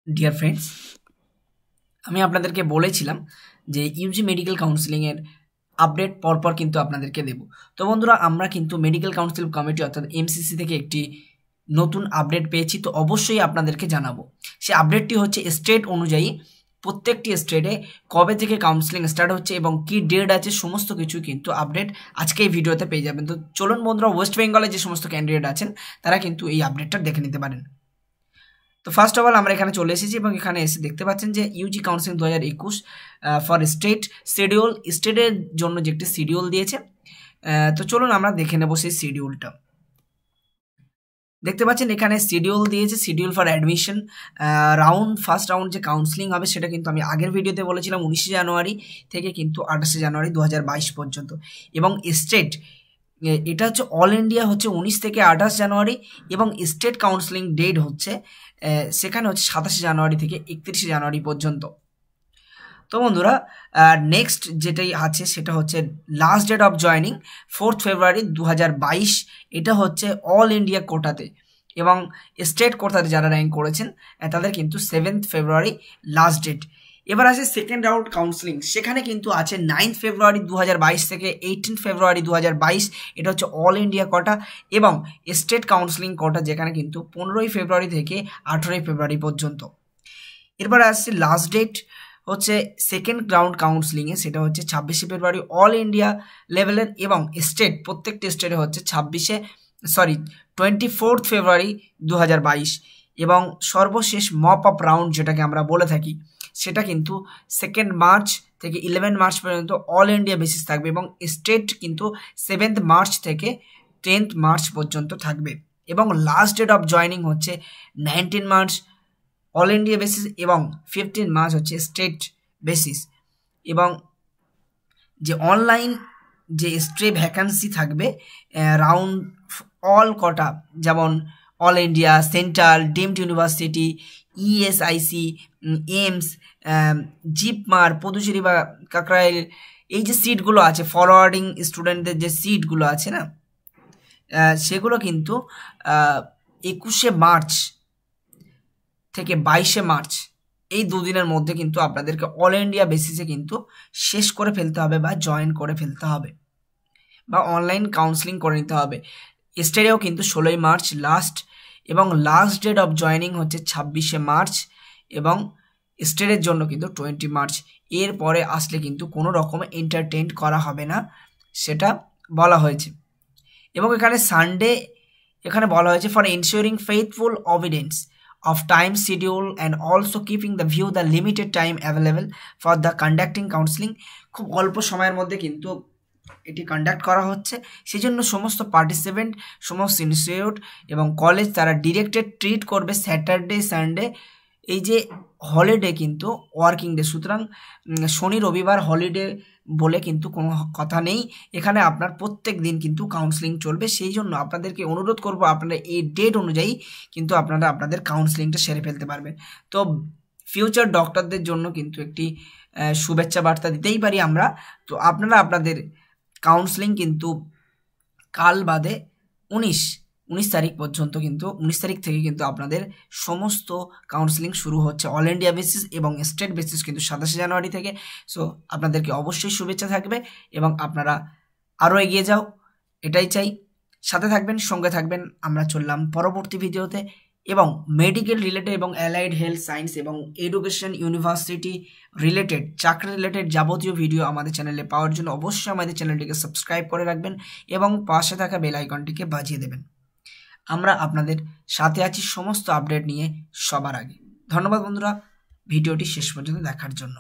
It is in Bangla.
ডিয়ার ফ্রেন্ডস, আমি আপনাদেরকে বলেছিলাম যে ইউজি মেডিকেল কাউন্সিলিংয়ের আপডেট পরপর কিন্তু আপনাদেরকে দেব। তো বন্ধুরা, আমরা কিন্তু মেডিকেল কাউন্সিল কমিটি অর্থাৎ এমসিসি থেকে একটি নতুন আপডেট পেয়েছি, তো অবশ্যই আপনাদেরকে জানাবো। সেই আপডেটটি হচ্ছে স্টেট অনুযায়ী প্রত্যেকটি স্টেটে কবে থেকে কাউন্সিলিং স্টার্ট হচ্ছে এবং কি ডেট আছে, সমস্ত কিছু কিন্তু আপডেট আজকে এই ভিডিওতে পেয়ে যাবেন। তো চলুন বন্ধুরা, ওয়েস্ট বেঙ্গলে যে সমস্ত ক্যান্ডিডেট আছেন তারা কিন্তু এই আপডেটটা দেখে নিতে পারেন। তো ফার্স্ট অফ অল আমরা এখানে চলে এসেছি এবং এখানে এসে দেখতে পাচ্ছেন যে Yuji counselling 2021 for state schedule, স্টেটের জন্য যে একটি শিডিউল দিয়েছে। তো চলুন আমরা দেখে নেব সেই শিডিউলটা। দেখতে পাচ্ছেন এখানে শিডিউল দিয়েছে, schedule for admission first round যে কাউন্সিলিং হবে সেটা কিন্তু আমি আগের ভিডিওতে বলেছিলাম 19শে জানুয়ারি থেকে কিন্তু 28শে জানুয়ারি 2022 পর্যন্ত। এবং স্টেট এটা হচ্ছে অল ইন্ডিয়া হচ্ছে 19 থেকে 28 জানুয়ারি এবং স্টেট কাউন্সিলিং ডেট হচ্ছে সেখানে হচ্ছে 27শে জানুয়ারি থেকে 31শে জানুয়ারি পর্যন্ত। তো বন্ধুরা, নেক্সট যেটাই আছে সেটা হচ্ছে লাস্ট ডেট অফ জয়নিং 4 ফেব্রুয়ারি 2022। এটা হচ্ছে অল ইন্ডিয়া কোটাতে এবং স্টেট কোটাতে যারা র্যাঙ্ক করেছেন তাদের কিন্তু 7 ফেব্রুয়ারি লাস্ট ডেট। এবার আছে সেকেন্ড রাউন্ড কাউন্সিলিং, সেখানে কিন্তু আছে 9 ফেব্রুয়ারি 2022 থেকে 18 ফেব্রুয়ারি 2022। এটা হচ্ছে অল ইন্ডিয়া কোটা এবং স্টেট কাউন্সিলিং কোটা, যেখানে কিন্তু 15 ফেব্রুয়ারি থেকে 18 ফেব্রুয়ারি পর্যন্ত। এরপর আসছে লাস্ট ডেট হচ্ছে সেকেন্ড রাউন্ড কাউন্সিলিংয়ে, সেটা হচ্ছে 26শে ফেব্রুয়ারি অল ইন্ডিয়া লেভেলের এবং স্টেট প্রত্যেকটি স্টেটে হচ্ছে 24 ফেব্রুয়ারি 2022। এবং সর্বশেষ মপ আপ রাউন্ড যেটাকে আমরা বলে থাকি সেটা কিন্তু 2 মার্চ থেকে 11 মার্চ পর্যন্ত অল ইন্ডিয়া বেসিস থাকবে এবং স্টেট কিন্তু 7 মার্চ থেকে 10 মার্চ পর্যন্ত থাকবে। এবং লাস্ট ডেট অফ জয়নিং হচ্ছে 19 মার্চ অল ইন্ডিয়া বেসিস এবং 15 মার্চ হচ্ছে স্টেট বেসিস। এবং যে অনলাইন যে স্ট্রে ভ্যাকান্সি থাকবে রাউন্ড অল কটা, যেমন all India, central, deemed university, ESIC, AIIMS, JIPMER, Puducherry বা কাকরাইল, এই যে সিটগুলো আছে ফরওয়ার্ডিং স্টুডেন্টদের যে সিটগুলো আছে না, সেগুলো কিন্তু 21শে মার্চ থেকে 22শে মার্চ এই দুদিনের মধ্যে কিন্তু আপনাদেরকে অল ইন্ডিয়া বেসিসে কিন্তু শেষ করে ফেলতে হবে বা জয়েন করে ফেলতে হবে বা অনলাইন কাউন্সিলিং করে নিতে হবে। স্টেটেও কিন্তু 16ই মার্চ লাস্ট এবং লাস্ট ডেট অফ জয়নিং হচ্ছে 26শে মার্চ এবং স্টেটের জন্য কিন্তু 20 মার্চ। এরপরে আসলে কিন্তু কোনো রকম এন্টারটেইন করা হবে না, সেটা বলা হয়েছে। এবং এখানে সানডে এখানে বলা হয়েছে for ensuring faithful abidance of time schedule and also keeping the view the limited time available for the conducting counseling। খুব অল্প সময়ের মধ্যে কিন্তু এটি কন্ডাক্ট করা হচ্ছে, সেই জন্য সমস্ত পার্টিসিপেন্ট, সমস্ত ইনস্টিটিউট এবং কলেজ তারা ডিরেক্টেড ট্রিট করবে স্যাটারডে সানডে, এই যে হলিডে কিন্তু ওয়ার্কিং ডে, সুতরাং শনি রবিবার হলিডে বলে কিন্তু কোনো কথা নেই। এখানে আপনার প্রত্যেক দিন কিন্তু কাউন্সিলিং চলবে, সেই জন্য আপনাদেরকে অনুরোধ করব আপনারা এই ডেট অনুযায়ী কিন্তু আপনারা আপনাদের কাউন্সিলিংটা সেরে ফেলতে পারবেন। তো ফিউচার ডক্টরদের জন্য কিন্তু একটি শুভেচ্ছা বার্তা দিতেই পারি আমরা। তো আপনারা আপনাদের কাউন্সিলিং কিন্তু কাল বাদে 19 তারিখ পর্যন্ত কিন্তু 19 তারিখ থেকে কিন্তু আপনাদের সমস্ত কাউন্সিলিং শুরু হচ্ছে অল ইন্ডিয়া বেসিস এবং স্টেট বেসিস কিন্তু 27শে জানুয়ারি থেকে। সো আপনাদেরকে অবশ্যই শুভেচ্ছা থাকবে এবং আপনারা আরও এগিয়ে যাও, এটাই চাই। সাথে থাকবেন, সঙ্গে থাকবেন। আমরা চললাম পরবর্তী ভিডিওতে এবং মেডিকেল রিলেটেড এবং অ্যালাইড হেলথ সায়েন্স এবং এডুকেশন ইউনিভার্সিটি রিলেটেড, চাকরি রিলেটেড যাবতীয় ভিডিও আমাদের চ্যানেলে পাওয়ার জন্য অবশ্যই আমাদের চ্যানেলটিকে সাবস্ক্রাইব করে রাখবেন এবং পাশে থাকা বেল আইকনটিকে বাজিয়ে দেবেন। আমরা আপনাদের সাথে আছি সমস্ত আপডেট নিয়ে সবার আগে। ধন্যবাদ বন্ধুরা ভিডিওটি শেষ পর্যন্ত দেখার জন্য।